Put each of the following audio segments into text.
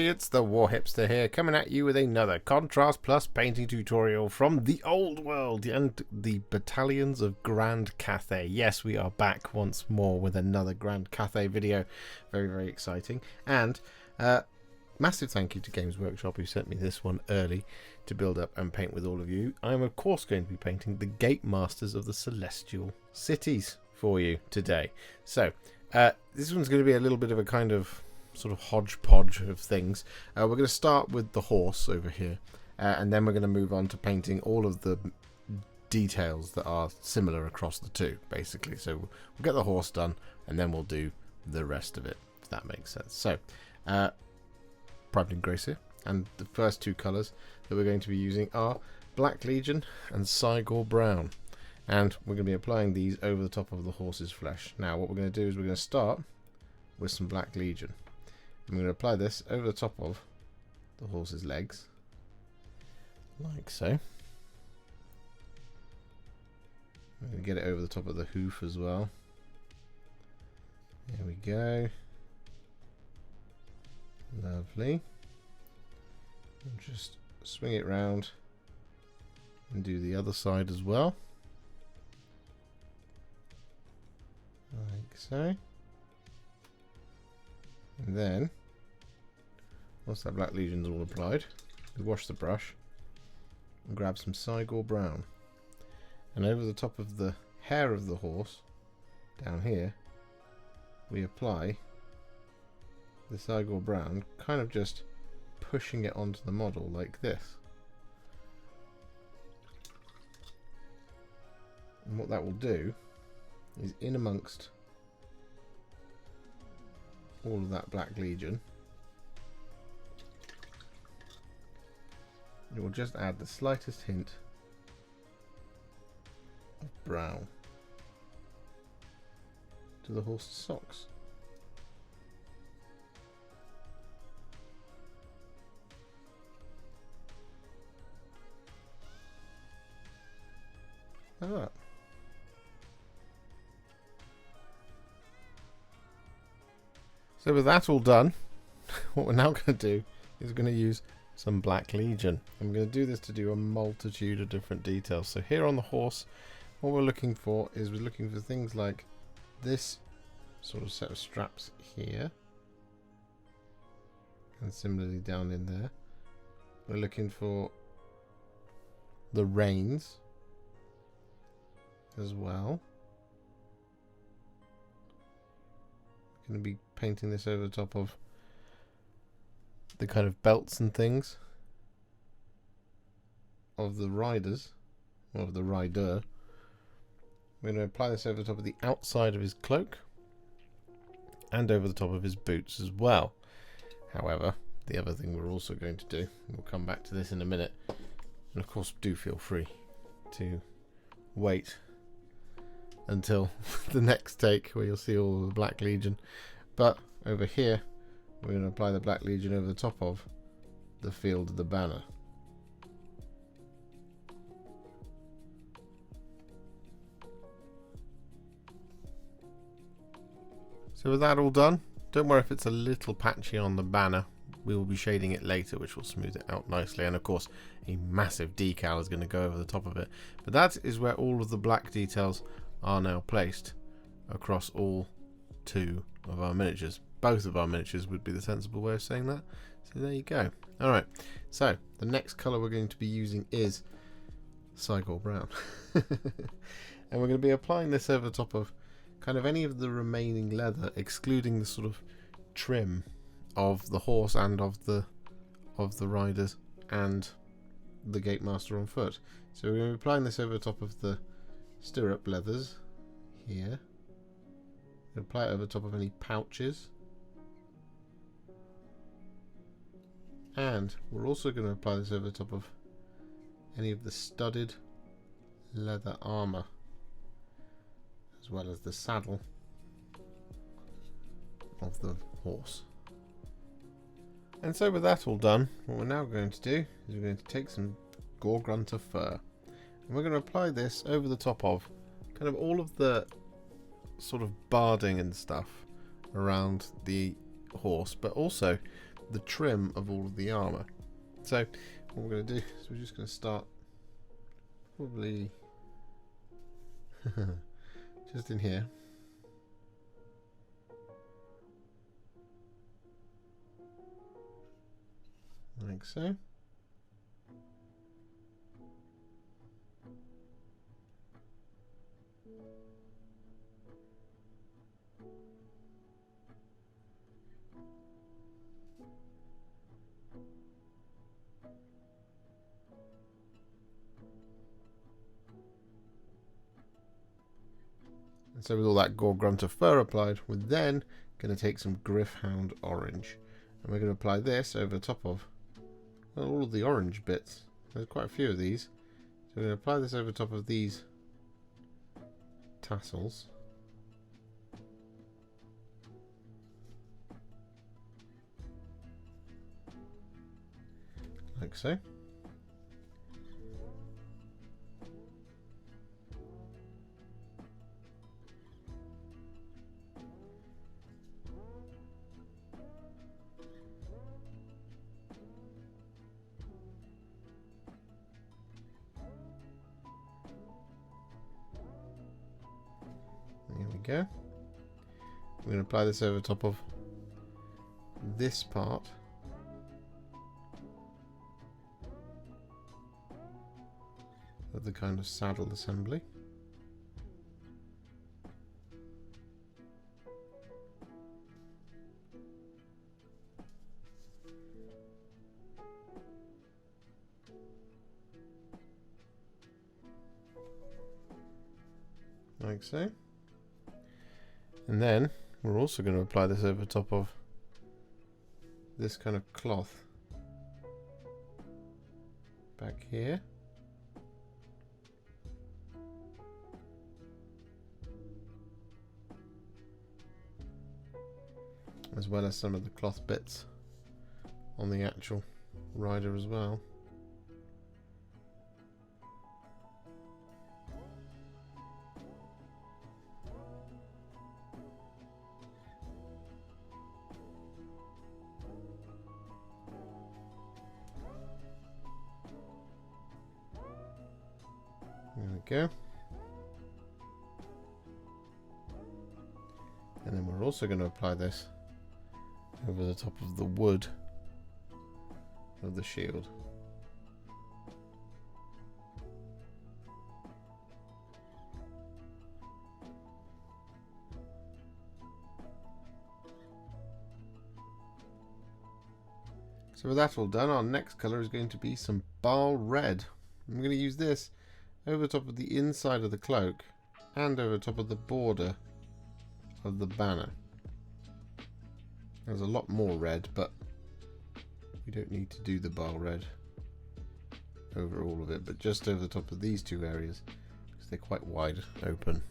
everybody, it's the Warhipster here, coming at you with another Contrast Plus painting tutorial from the old world and the battalions of Grand Cathay. Yes, we are back once more with another Grand Cathay video. Very, very exciting. And massive thank you to Games Workshop who sent me this one early to build up and paint with all of you. I'm of course going to be painting the Gate Masters of the Celestial Cities for you today. So, this one's going to be a little bit of a kind of sort of hodgepodge of things. We're going to start with the horse over here, and then we're going to move on to painting all of the details that are similar across the two, basically. So we'll get the horse done, and then we'll do the rest of it, if that makes sense. So, Private and Grace here, and the first two colours that we're going to be using are Black Legion and Cygor Brown. And we're going to be applying these over the top of the horse's flesh. Now what we're going to do is we're going to start with some Black Legion. I'm going to apply this over the top of the horse's legs, like so. I'm going to get it over the top of the hoof as well. There we go. Lovely. And just swing it round and do the other side as well. Like so. And then, once that Black Legion's all applied, we wash the brush and grab some Cygor Brown. And over the top of the hair of the horse, down here, we apply the Cygor Brown, kind of just pushing it onto the model like this. And what that will do is, in amongst all of that Black Legion, it will just add the slightest hint of brown to the horse's socks. Like that. So with that all done, what we're now going to do is we're going to use some Black Legion. I'm going to do this to do a multitude of different details. So here on the horse, what we're looking for is we're looking for things like this sort of set of straps here, and similarly down in there. We're looking for the reins as well. Going to be painting this over the top of the kind of belts and things of the riders, or of the rider. We're going to apply this over the top of the outside of his cloak and over the top of his boots as well. However, the other thing we're also going to do, we'll come back to this in a minute, and of course do feel free to wait until the next take where you'll see all of the Black Legion. But over here we're going to apply the Black Legion over the top of the field of the banner. So with that all done, don't worry if it's a little patchy on the banner. We will be shading it later, which will smooth it out nicely, and of course a massive decal is going to go over the top of it. But that is where all of the black details are now placed across all two of our miniatures. Both of our miniatures would be the sensible way of saying that. So there you go. Alright, so the next colour we're going to be using is Cygor Brown. And we're going to be applying this over the top of kind of any of the remaining leather, excluding the sort of trim of the horse and of the riders and the Gate Master on foot. So we're going to be applying this over the top of the stirrup leathers here. We'll apply it over the top of any pouches, and we're also going to apply this over the top of any of the studded leather armour, as well as the saddle of the horse. And so with that all done, what we're now going to do is we're going to take some Gore-Grunta Fur, and we're going to apply this over the top of kind of all of the sort of barding and stuff around the horse, but also the trim of all of the armour. So what we're going to do is we're just going to start probably just in here. Like so. And so with all that Gore-Grunta Fur applied, we're then going to take some Gryph-Hound Orange. And we're going to apply this over top of all of the orange bits. There's quite a few of these. So we're going to apply this over top of these tassels. Like so. There we go. We're going to apply this over top of this part. Of the kind of saddle assembly. Like so. And then we're also going to apply this over top of this kind of cloth back here. As well as some of the cloth bits on the actual rider as well. There we go. And then we're also going to apply this over the top of the wood of the shield. So with that all done, our next colour is going to be some Baal Red. I'm going to use this over top of the inside of the cloak and over top of the border of the banner. There's a lot more red, but we don't need to do the Baal Red over all of it, but just over the top of these two areas because they're quite wide open.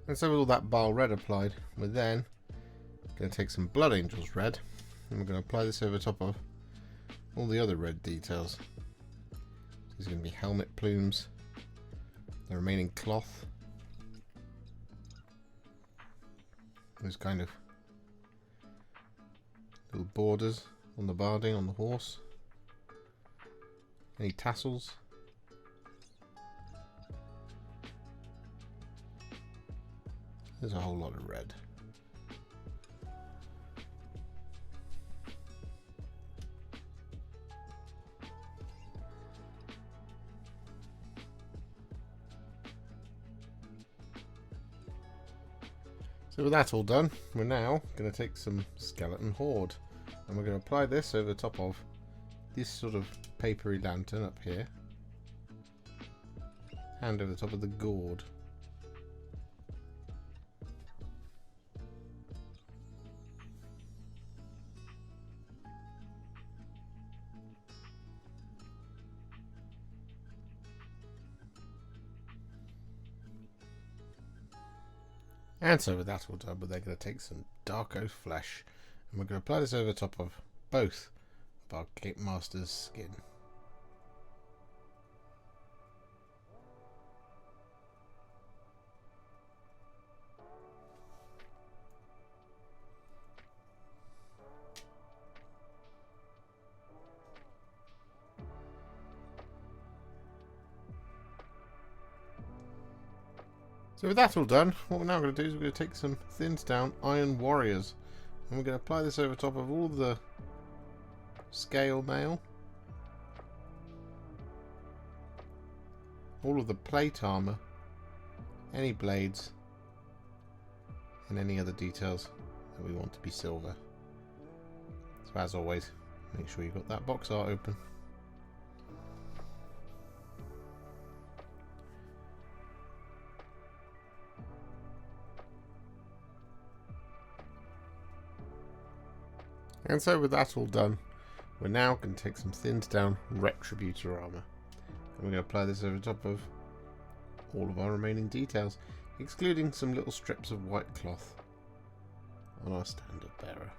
And so with all that Baal Red applied, we're then going to take some Blood Angels Red and we're going to apply this over top of all the other red details. So there's going to be helmet plumes, the remaining cloth, those kind of little borders on the barding on the horse, any tassels. There's a whole lot of red. So with that all done, we're now going to take some Skeleton Horde and we're going to apply this over top of this sort of papery lantern up here and over the top of the gourd. And so with that all done, we're then going to take some Darkoath Flesh, and we're going to apply this over the top of both of our Cape Master's skin. So with that all done, what we're now going to do is we're going to take some thinned down Iron Warriors, and we're going to apply this over top of all the scale mail, all of the plate armour, any blades, and any other details that we want to be silver. So as always, make sure you've got that box art open. And so with that all done, we're now going to take some thinned down Retributor Armour, and we're going to apply this over top of all of our remaining details, excluding some little strips of white cloth on our standard bearer.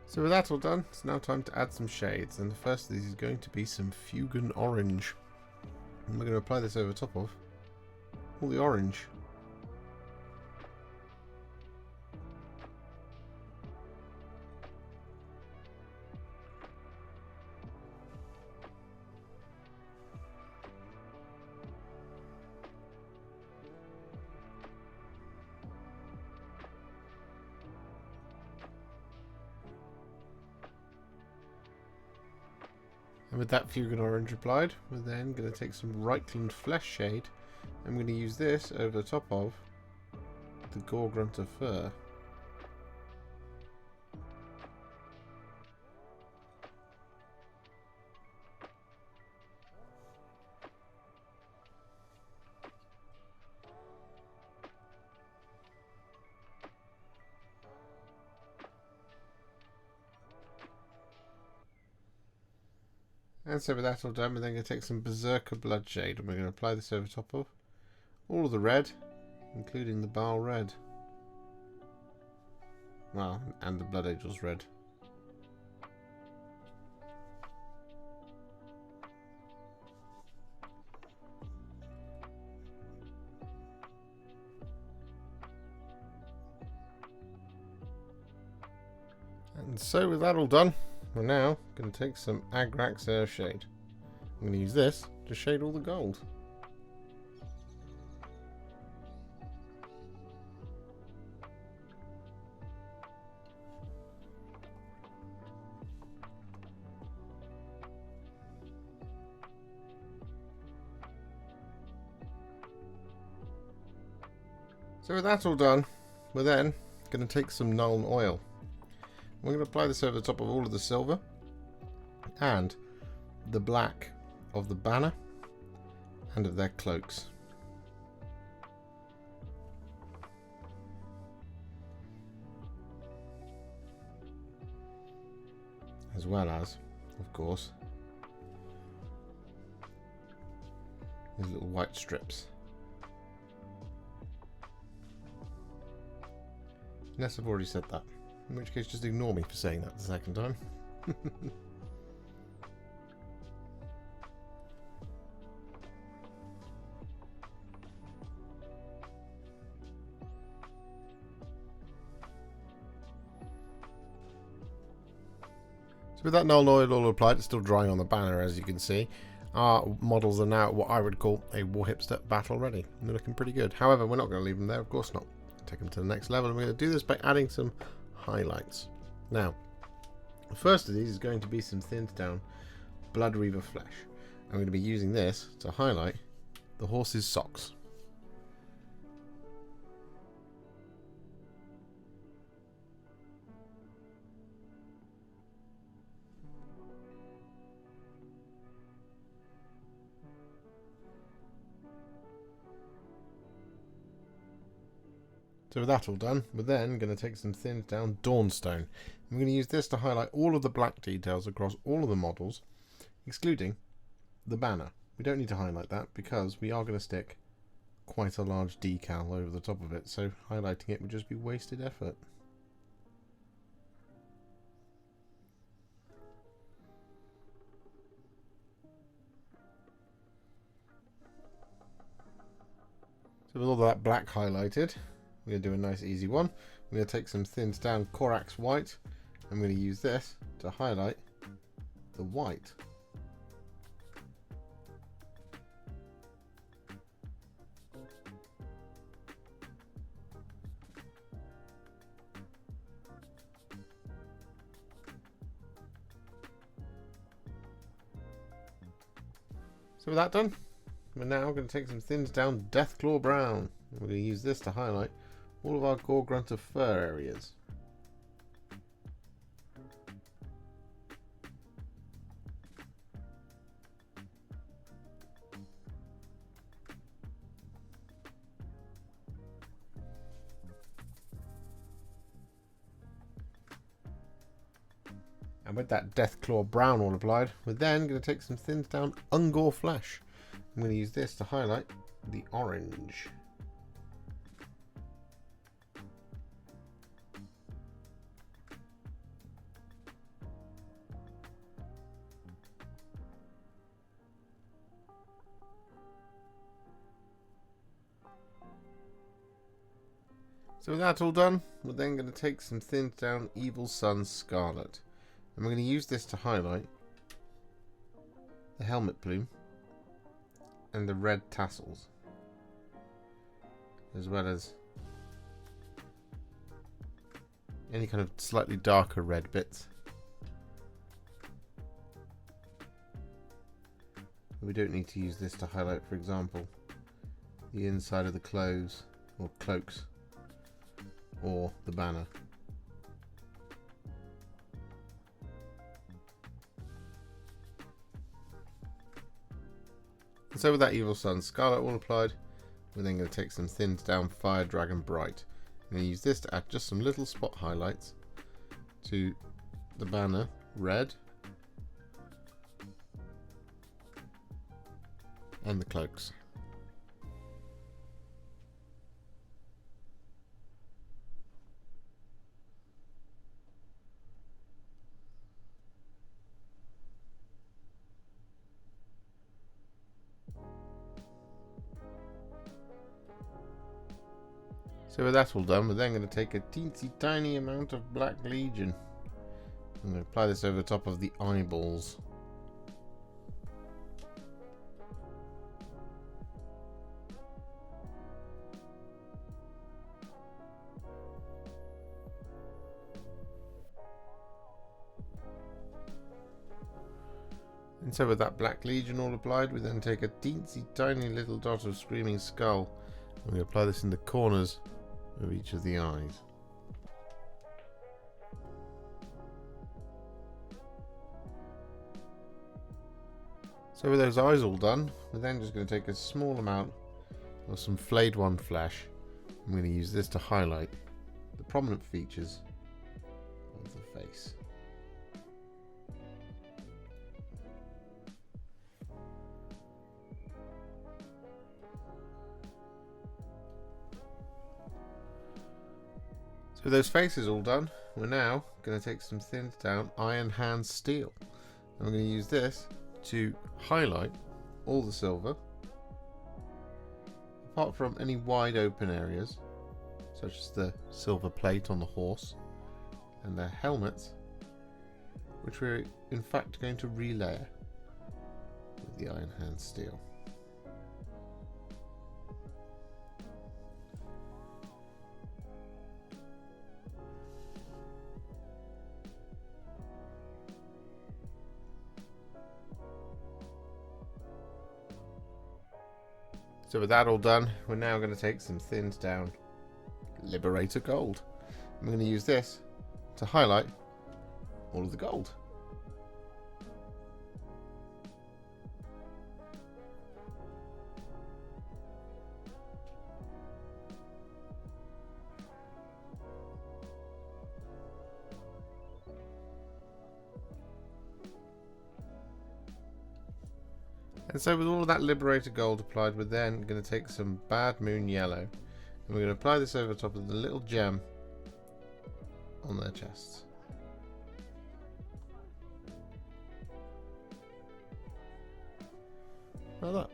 So with that all done, it's now time to add some shades, and the first of these is going to be some Fuegan Orange. And we're going to apply this over top of all the orange. And with that Fuegan Orange applied, we're then going to take some Reikland Fleshshade, and we're going to use this over the top of the Gore-Grunta Fur. And so with that all done, we're then going to take some Berserker Bloodshade, and we're going to apply this over top of all of the red, including the Baal Red. Well, and the Blood Angel's red. And so with that all done, we're now going to take some Agrax Earthshade. I'm going to use this to shade all the gold. So with that all done, we're then going to take some Nuln Oil. We're going to apply this over the top of all of the silver and the black of the banner and of their cloaks. As well as, of course, these little white strips. Unless I've already said that. In which case, just ignore me for saying that the second time. So with that Nuln Oil all applied, it's still drying on the banner, as you can see. Our models are now what I would call a Warhipster battle ready. And they're looking pretty good. However, we're not going to leave them there, of course not. Take them to the next level, and we're going to do this by adding some highlights. Now, the first of these is going to be some thinned down Bloodreaver Flesh. I'm going to be using this to highlight the horse's socks. So with that all done, we're then going to take some thinned down Dawnstone. I'm going to use this to highlight all of the black details across all of the models, excluding the banner. We don't need to highlight that because we are going to stick quite a large decal over the top of it, so highlighting it would just be wasted effort. So with all that black highlighted, we're going to do a nice easy one. I'm going to take some thinned down Corax White. I'm going to use this to highlight the white. So with that done, we're now going to take some thinned down Deathclaw Brown. We're going to use this to highlight all of our Gore-Grunta Fur areas. And with that Deathclaw Brown all applied, we're then going to take some thinned down Ungor Flesh. I'm going to use this to highlight the orange. So with that all done, we're then going to take some thinned down Evil Sunz Scarlet. And we're going to use this to highlight the helmet plume and the red tassels, as well as any kind of slightly darker red bits. We don't need to use this to highlight, for example, the inside of the clothes or cloaks or the banner. So with that Evil Sunz Scarlet all applied, we're then going to take some thinned down Fire Dragon Bright. I'm going to use this to add just some little spot highlights to the banner red and the cloaks. So with that all done, we're then going to take a teensy tiny amount of Black Legion. I'm going to apply this over the top of the eyeballs. And so with that Black Legion all applied, we then take a teensy tiny little dot of Screaming Skull. And we apply this in the corners of each of the eyes. So with those eyes all done, we're then just going to take a small amount of some Flayed One Flesh. I'm going to use this to highlight the prominent features of the face. With those faces all done, we're now going to take some thinned down Iron Hand Steel. And we're going to use this to highlight all the silver, apart from any wide open areas, such as the silver plate on the horse and their helmets, which we're in fact going to relayer with the Iron Hand Steel. So with that all done, we're now going to take some thinned down Liberator Gold. I'm going to use this to highlight all of the gold. And so with all of that Liberator Gold applied, we're then going to take some Bad Moon Yellow and we're going to apply this over top of the little gem on their chests. Like that.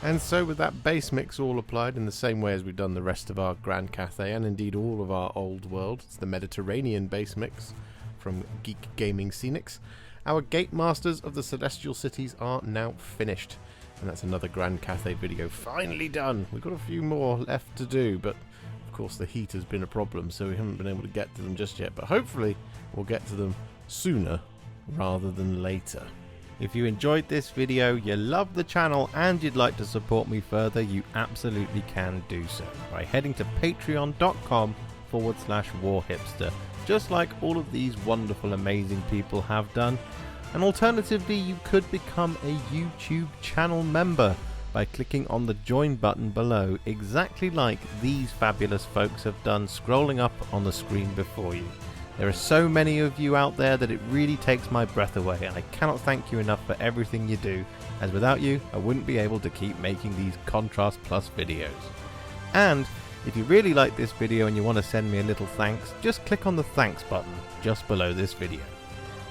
And so with that base mix all applied in the same way as we've done the rest of our Grand Cathay and indeed all of our old world, it's the Mediterranean base mix from Geek Gaming Scenics, our Gate Masters of the Celestial Cities are now finished. And that's another Grand Cathay video finally done. We've got a few more left to do, but of course the heat has been a problem, so we haven't been able to get to them just yet. But hopefully we'll get to them sooner rather than later. If you enjoyed this video, you love the channel and you'd like to support me further, you absolutely can do so by heading to patreon.com/warhipster, just like all of these wonderful, amazing people have done. And alternatively, you could become a YouTube channel member by clicking on the join button below, exactly like these fabulous folks have done, scrolling up on the screen before you. There are so many of you out there that it really takes my breath away, and I cannot thank you enough for everything you do, as without you I wouldn't be able to keep making these Contrast Plus videos. And if you really like this video and you want to send me a little thanks, just click on the thanks button just below this video.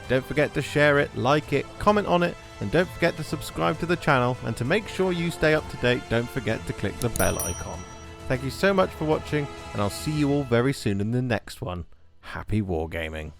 Don't forget to share it, like it, comment on it, and don't forget to subscribe to the channel, and to make sure you stay up to date, don't forget to click the bell icon. Thank you so much for watching, and I'll see you all very soon in the next one. Happy wargaming.